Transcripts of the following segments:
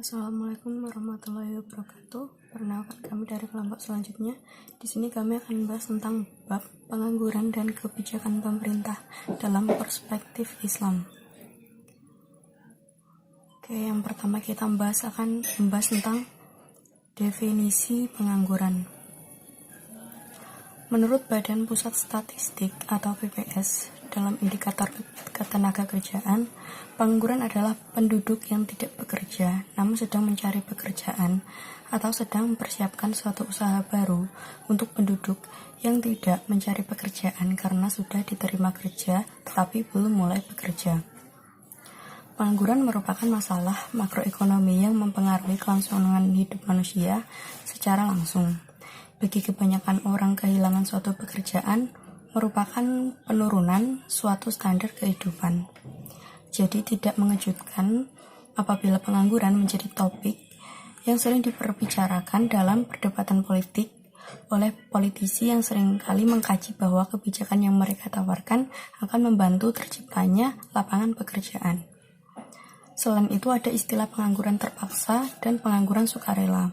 Assalamualaikum warahmatullahi wabarakatuh. Perkenalkan, kami dari kelompok selanjutnya. Di sini kami akan membahas tentang bab pengangguran dan kebijakan pemerintah dalam perspektif Islam. Oke, yang pertama kita akan membahas tentang definisi pengangguran. Menurut Badan Pusat Statistik atau BPS, dalam indikator ketenaga kerjaan, pengangguran adalah penduduk yang tidak bekerja namun sedang mencari pekerjaan atau sedang mempersiapkan suatu usaha baru untuk penduduk yang tidak mencari pekerjaan karena sudah diterima kerja tetapi belum mulai bekerja. Pengangguran merupakan masalah makroekonomi yang mempengaruhi kelangsungan hidup manusia secara langsung. Bagi kebanyakan orang, kehilangan suatu pekerjaan merupakan penurunan suatu standar kehidupan. Jadi tidak mengejutkan apabila pengangguran menjadi topik yang sering diperbicarakan dalam perdebatan politik oleh politisi yang seringkali mengkaji bahwa kebijakan yang mereka tawarkan akan membantu terciptanya lapangan pekerjaan. Selain itu ada istilah pengangguran terpaksa dan pengangguran sukarela.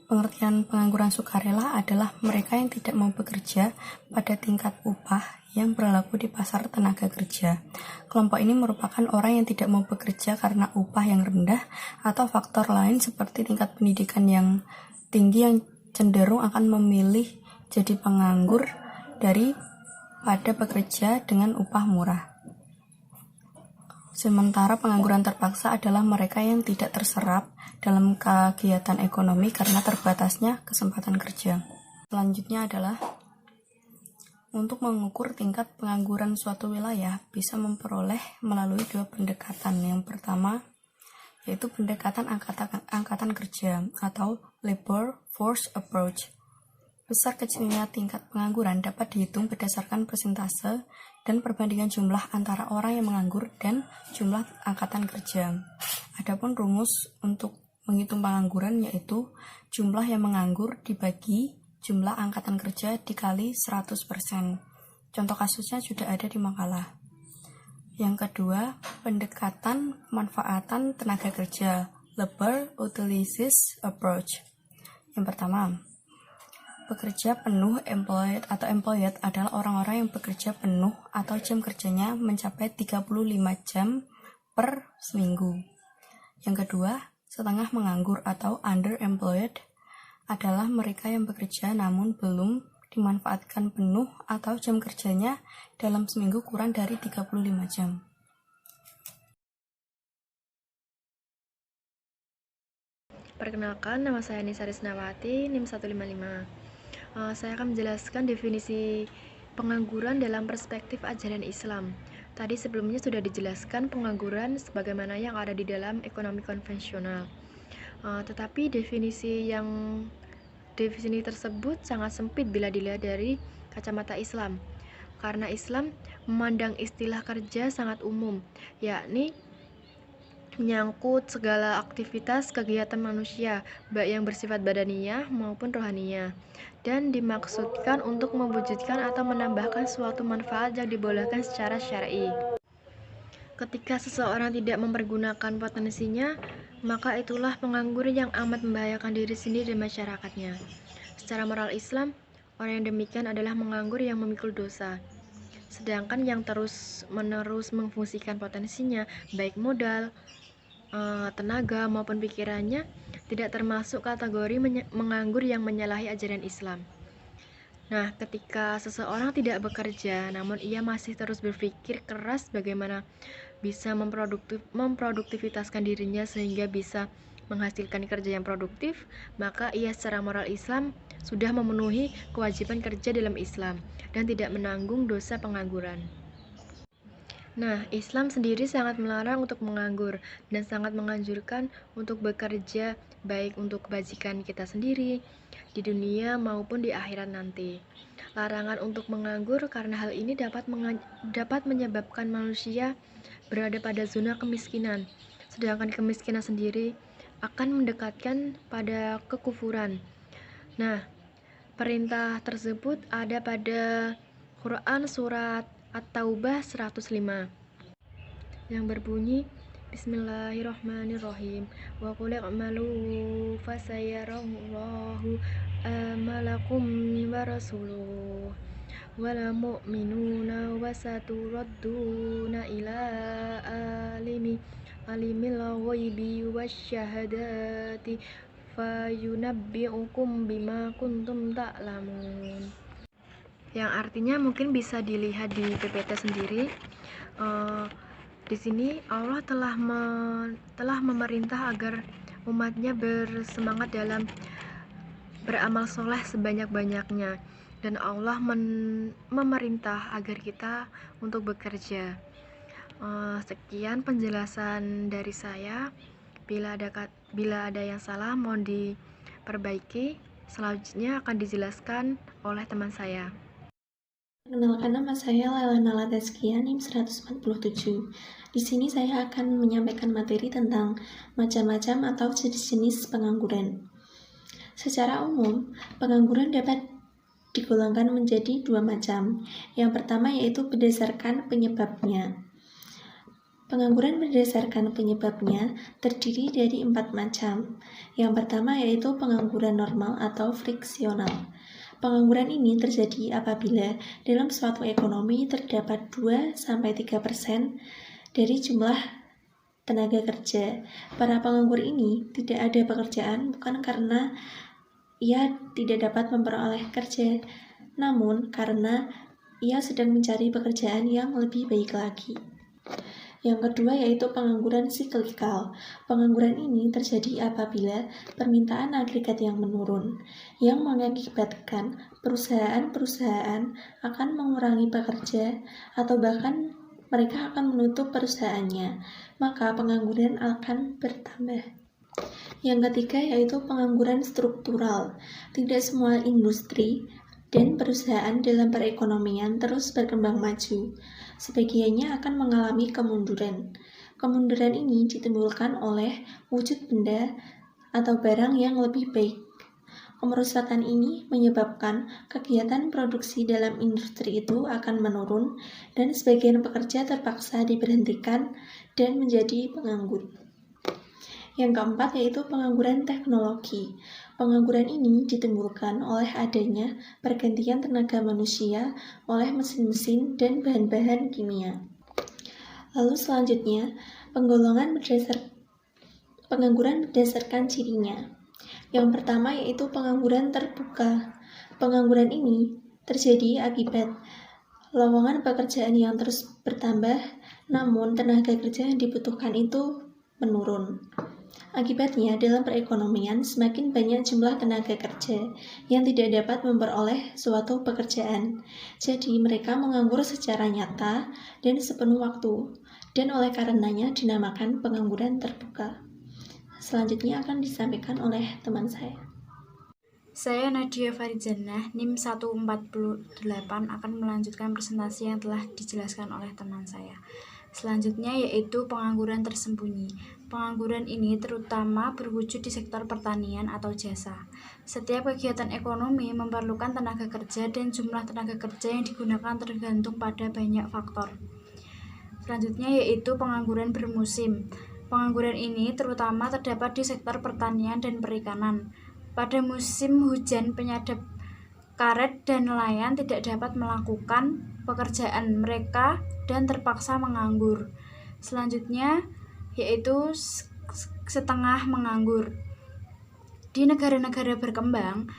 Pengertian pengangguran sukarela adalah mereka yang tidak mau bekerja pada tingkat upah yang berlaku di pasar tenaga kerja. Kelompok ini merupakan orang yang tidak mau bekerja karena upah yang rendah atau faktor lain seperti tingkat pendidikan yang tinggi yang cenderung akan memilih jadi penganggur daripada bekerja dengan upah murah. Sementara pengangguran terpaksa adalah mereka yang tidak terserap dalam kegiatan ekonomi karena terbatasnya kesempatan kerja. Selanjutnya adalah untuk mengukur tingkat pengangguran suatu wilayah bisa memperoleh melalui dua pendekatan. Yang pertama yaitu pendekatan angkatan kerja atau labor force approach. Besar kecilnya tingkat pengangguran dapat dihitung berdasarkan persentase dan perbandingan jumlah antara orang yang menganggur dan jumlah angkatan kerja. Adapun rumus untuk menghitung pengangguran yaitu jumlah yang menganggur dibagi jumlah angkatan kerja dikali 100%. Contoh kasusnya sudah ada di makalah. Yang kedua, pendekatan pemanfaatan tenaga kerja, labor utilization approach. Yang pertama, pekerja penuh employed adalah orang-orang yang bekerja penuh atau jam kerjanya mencapai 35 jam per seminggu. Yang kedua, setengah menganggur atau underemployed adalah mereka yang bekerja namun belum dimanfaatkan penuh atau jam kerjanya dalam seminggu kurang dari 35 jam. Perkenalkan, nama saya Nisa Risnawati, NIM 155. Saya akan menjelaskan definisi pengangguran dalam perspektif ajaran Islam. Tadi sebelumnya sudah dijelaskan pengangguran sebagaimana yang ada di dalam ekonomi konvensional. Tetapi definisi tersebut sangat sempit bila dilihat dari kacamata Islam. Karena Islam memandang istilah kerja sangat umum, yakni menyangkut segala aktivitas kegiatan manusia, baik yang bersifat badaniyah maupun rohaniyah, dan dimaksudkan untuk mewujudkan atau menambahkan suatu manfaat yang dibolehkan secara syar'i. Ketika seseorang tidak mempergunakan potensinya, maka itulah penganggur yang amat membahayakan diri sendiri dan masyarakatnya. Secara moral Islam, orang yang demikian adalah menganggur yang memikul dosa. Sedangkan yang terus-menerus memfungsikan potensinya, baik modal, tenaga maupun pikirannya, tidak termasuk kategori menganggur yang menyalahi ajaran Islam. Nah, ketika seseorang tidak bekerja namun ia masih terus berpikir keras bagaimana bisa memproduktivitaskan dirinya sehingga bisa menghasilkan kerja yang produktif, maka ia secara moral Islam sudah memenuhi kewajiban kerja dalam Islam dan tidak menanggung dosa pengangguran. Nah, Islam sendiri sangat melarang untuk menganggur dan sangat menganjurkan untuk bekerja baik untuk kebajikan kita sendiri di dunia maupun di akhirat nanti. Larangan untuk menganggur karena hal ini dapat menyebabkan manusia berada pada zona kemiskinan, sedangkan kemiskinan sendiri akan mendekatkan pada kekufuran. Nah, perintah tersebut ada pada Quran surat At-Taubah 105 yang berbunyi, Bismillahirrahmanirrahim. Wa qul i'malu fasayarallahu amalakum wa rasuluhu wal mu'minuna wa saturadduna ila alimil ghaibi wasyahadati fayunabbi'ukum bima kuntum ta'lamun. Yang artinya mungkin bisa dilihat di PPT sendiri. Di sini Allah telah memerintah agar umatnya bersemangat dalam beramal soleh sebanyak-banyaknya, dan Allah memerintah agar kita untuk bekerja. Sekian penjelasan dari saya. Bila ada yang salah mohon diperbaiki. Selanjutnya akan dijelaskan oleh teman saya. Perkenalkan, nama saya Laila Nala Tazkia, NIM 147. Di sini saya akan menyampaikan materi tentang macam-macam atau jenis-jenis pengangguran. Secara umum, pengangguran dapat digolongkan menjadi dua macam. Yang pertama yaitu berdasarkan penyebabnya. Pengangguran berdasarkan penyebabnya terdiri dari 4 macam. Yang pertama yaitu pengangguran normal atau friksional. Pengangguran ini terjadi apabila dalam suatu ekonomi terdapat 2-3% dari jumlah tenaga kerja. Para penganggur ini tidak ada pekerjaan bukan karena ia tidak dapat memperoleh kerja, namun karena ia sedang mencari pekerjaan yang lebih baik lagi. Yang kedua yaitu pengangguran siklikal. Pengangguran ini terjadi apabila permintaan agregat yang menurun, yang mengakibatkan perusahaan-perusahaan akan mengurangi pekerja atau bahkan mereka akan menutup perusahaannya, maka pengangguran akan bertambah. Yang ketiga yaitu pengangguran struktural. Tidak semua industri dan perusahaan dalam perekonomian terus berkembang maju. Sebagiannya akan mengalami kemunduran. Kemunduran ini ditimbulkan oleh wujud benda atau barang yang lebih baik. Kemerosotan ini menyebabkan kegiatan produksi dalam industri itu akan menurun dan sebagian pekerja terpaksa diberhentikan dan menjadi penganggur. Yang keempat yaitu pengangguran teknologi. Pengangguran ini ditimbulkan oleh adanya pergantian tenaga manusia oleh mesin-mesin dan bahan-bahan kimia. Lalu selanjutnya, pengangguran berdasarkan cirinya. Yang pertama yaitu pengangguran terbuka. Pengangguran ini terjadi akibat lowongan pekerjaan yang terus bertambah, namun tenaga kerja yang dibutuhkan itu menurun. Akibatnya, dalam perekonomian semakin banyak jumlah tenaga kerja yang tidak dapat memperoleh suatu pekerjaan. Jadi, mereka menganggur secara nyata dan sepenuh waktu, dan oleh karenanya dinamakan pengangguran terbuka. Selanjutnya akan disampaikan oleh teman saya. Saya Nadia Faridzanah, NIM 148 akan melanjutkan presentasi yang telah dijelaskan oleh teman saya. Selanjutnya yaitu pengangguran tersembunyi. Pengangguran ini terutama berwujud di sektor pertanian atau jasa. Setiap kegiatan ekonomi memerlukan tenaga kerja dan jumlah tenaga kerja yang digunakan tergantung pada banyak faktor. Selanjutnya yaitu pengangguran bermusim. Pengangguran ini terutama terdapat di sektor pertanian dan perikanan. Pada musim hujan, penyadap karet dan nelayan tidak dapat melakukan pekerjaan mereka dan terpaksa menganggur. Selanjutnya yaitu setengah menganggur. Di negara-negara berkembang,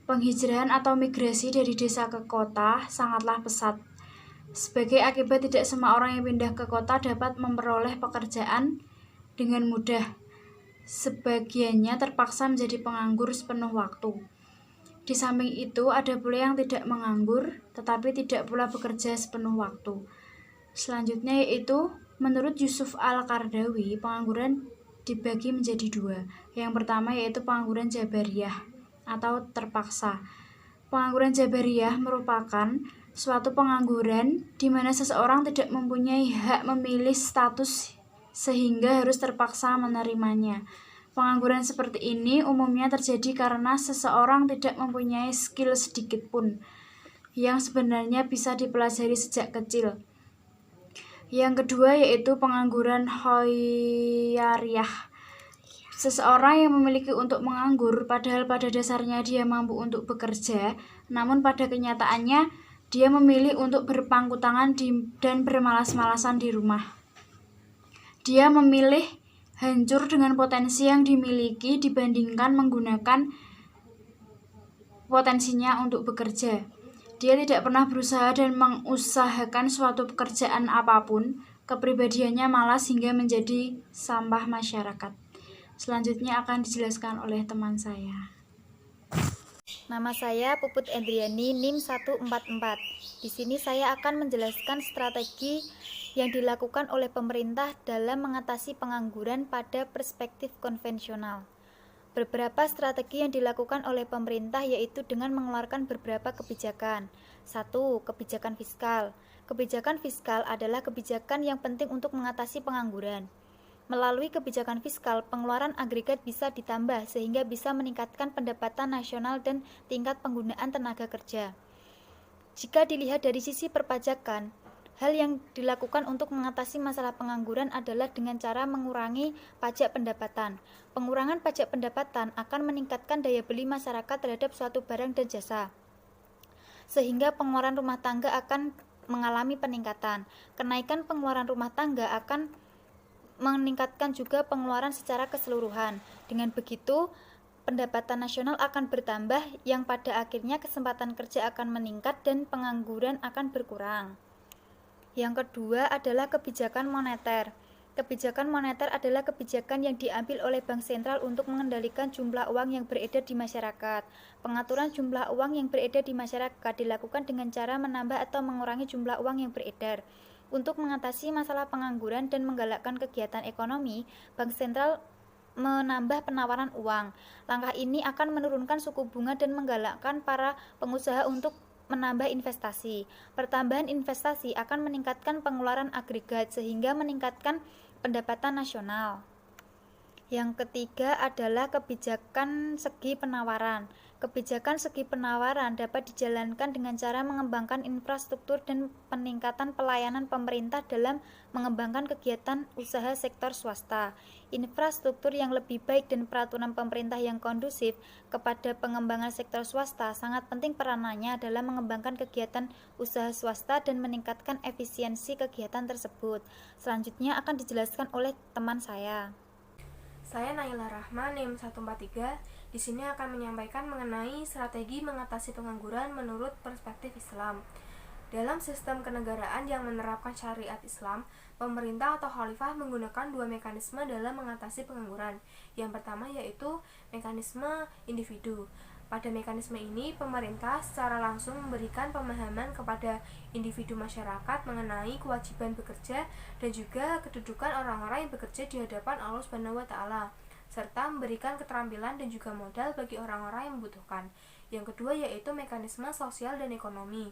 penghijrahan atau migrasi dari desa ke kota sangatlah pesat. Sebagai akibat, tidak semua orang yang pindah ke kota dapat memperoleh pekerjaan dengan mudah. Sebagiannya terpaksa menjadi penganggur sepenuh waktu. Di samping itu, ada pula yang tidak menganggur, tetapi tidak pula bekerja sepenuh waktu. Selanjutnya yaitu, menurut Yusuf Al-Qaradawi, pengangguran dibagi menjadi dua. Yang pertama yaitu pengangguran jabariyah atau terpaksa. Pengangguran jabariyah merupakan suatu pengangguran di mana seseorang tidak mempunyai hak memilih status sehingga harus terpaksa menerimanya. Pengangguran seperti ini umumnya terjadi karena seseorang tidak mempunyai skill sedikit pun, yang sebenarnya bisa dipelajari sejak kecil. Yang kedua yaitu pengangguran khoyariyah. Seseorang yang memiliki untuk menganggur, padahal pada dasarnya dia mampu untuk bekerja, namun pada kenyataannya dia memilih untuk berpangku tangan dan bermalas-malasan di rumah. Dia memilih hancur dengan potensi yang dimiliki dibandingkan menggunakan potensinya untuk bekerja. Dia tidak pernah berusaha dan mengusahakan suatu pekerjaan apapun. Kepribadiannya malas hingga menjadi sampah masyarakat. Selanjutnya akan dijelaskan oleh teman saya. Nama saya Puput Endriani, NIM 144. Di sini saya akan menjelaskan strategi yang dilakukan oleh pemerintah dalam mengatasi pengangguran pada perspektif konvensional. Beberapa strategi yang dilakukan oleh pemerintah yaitu dengan mengeluarkan beberapa kebijakan. 1. Kebijakan fiskal. Kebijakan fiskal adalah kebijakan yang penting untuk mengatasi pengangguran. Melalui kebijakan fiskal, pengeluaran agregat bisa ditambah sehingga bisa meningkatkan pendapatan nasional dan tingkat penggunaan tenaga kerja. Jika dilihat dari sisi perpajakan, hal yang dilakukan untuk mengatasi masalah pengangguran adalah dengan cara mengurangi pajak pendapatan. Pengurangan pajak pendapatan akan meningkatkan daya beli masyarakat terhadap suatu barang dan jasa, sehingga pengeluaran rumah tangga akan mengalami peningkatan. Kenaikan pengeluaran rumah tangga akan meningkatkan juga pengeluaran secara keseluruhan. Dengan begitu, pendapatan nasional akan bertambah yang pada akhirnya kesempatan kerja akan meningkat dan pengangguran akan berkurang. Yang kedua adalah kebijakan moneter. Kebijakan moneter adalah kebijakan yang diambil oleh Bank Sentral untuk mengendalikan jumlah uang yang beredar di masyarakat. Pengaturan jumlah uang yang beredar di masyarakat dilakukan dengan cara menambah atau mengurangi jumlah uang yang beredar. Untuk mengatasi masalah pengangguran dan menggalakkan kegiatan ekonomi, Bank Sentral menambah penawaran uang. Langkah ini akan menurunkan suku bunga dan menggalakkan para pengusaha untuk menambah investasi. Pertambahan investasi akan meningkatkan pengeluaran agregat sehingga meningkatkan pendapatan nasional. Yang ketiga adalah kebijakan segi penawaran. Kebijakan segi penawaran dapat dijalankan dengan cara mengembangkan infrastruktur dan peningkatan pelayanan pemerintah dalam mengembangkan kegiatan usaha sektor swasta. Infrastruktur yang lebih baik dan peraturan pemerintah yang kondusif kepada pengembangan sektor swasta sangat penting peranannya dalam mengembangkan kegiatan usaha swasta dan meningkatkan efisiensi kegiatan tersebut. Selanjutnya akan dijelaskan oleh teman saya. Saya Naila Rahma, NIM 143. Di sini akan menyampaikan mengenai strategi mengatasi pengangguran menurut perspektif Islam. Dalam sistem kenegaraan yang menerapkan syariat Islam, pemerintah atau khalifah menggunakan dua mekanisme dalam mengatasi pengangguran. Yang pertama yaitu mekanisme individu. Pada mekanisme ini, pemerintah secara langsung memberikan pemahaman kepada individu masyarakat mengenai kewajiban bekerja dan juga kedudukan orang-orang yang bekerja di hadapan Allah Subhanahu wa Ta'ala, serta memberikan keterampilan dan juga modal bagi orang-orang yang membutuhkan. Yang kedua yaitu mekanisme sosial dan ekonomi.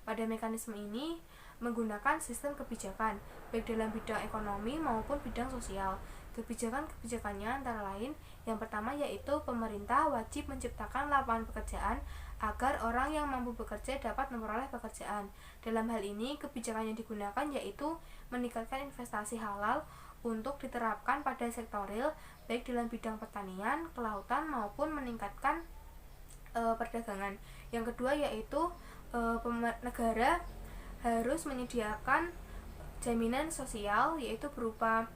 Pada mekanisme ini menggunakan sistem kebijakan, baik dalam bidang ekonomi maupun bidang sosial. Kebijakan-kebijakannya antara lain, yang pertama yaitu pemerintah wajib menciptakan lapangan pekerjaan agar orang yang mampu bekerja dapat memperoleh pekerjaan. Dalam hal ini, kebijakan yang digunakan yaitu meningkatkan investasi halal untuk diterapkan pada sektor real, baik dalam bidang pertanian, kelautan maupun meningkatkan perdagangan. Yang kedua yaitu negara harus menyediakan jaminan sosial yaitu berupa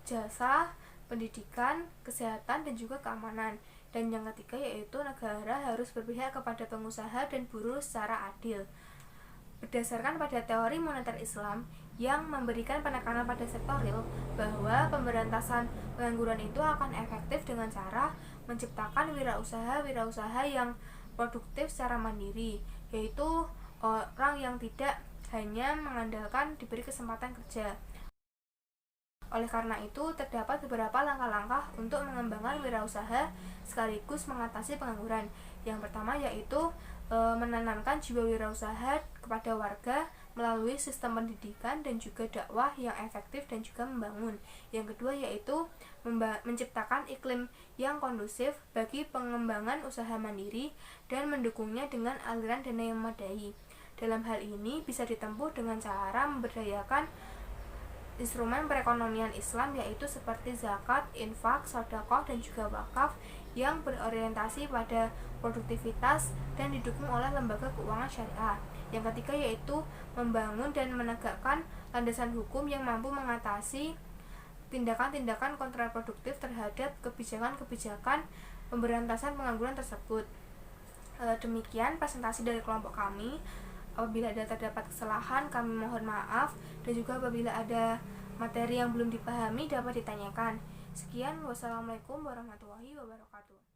jasa, pendidikan, kesehatan, dan juga keamanan. Dan yang ketiga yaitu negara harus berpihak kepada pengusaha dan buruh secara adil. Berdasarkan pada teori moneter Islam yang memberikan penekanan pada sektor real bahwa pemberantasan pengangguran itu akan efektif dengan cara menciptakan wirausaha yang produktif secara mandiri, yaitu orang yang tidak hanya mengandalkan diberi kesempatan kerja. Oleh karena itu, terdapat beberapa langkah-langkah untuk mengembangkan wirausaha sekaligus mengatasi pengangguran. Yang pertama yaitu menanamkan jiwa wirausaha kepada warga melalui sistem pendidikan dan juga dakwah yang efektif dan juga membangun. Yang kedua yaitu menciptakan iklim yang kondusif bagi pengembangan usaha mandiri dan mendukungnya dengan aliran dana yang memadai. Dalam hal ini bisa ditempuh dengan cara memberdayakan instrumen perekonomian Islam yaitu seperti zakat, infak, sedekah, dan juga wakaf yang berorientasi pada produktivitas dan didukung oleh lembaga keuangan syariah. Yang ketiga yaitu membangun dan menegakkan landasan hukum yang mampu mengatasi tindakan-tindakan kontraproduktif terhadap kebijakan-kebijakan pemberantasan pengangguran tersebut. Demikian presentasi dari kelompok kami. Apabila ada terdapat kesalahan, kami mohon maaf, dan juga apabila ada materi yang belum dipahami dapat ditanyakan. Sekian, wassalamualaikum warahmatullahi wabarakatuh.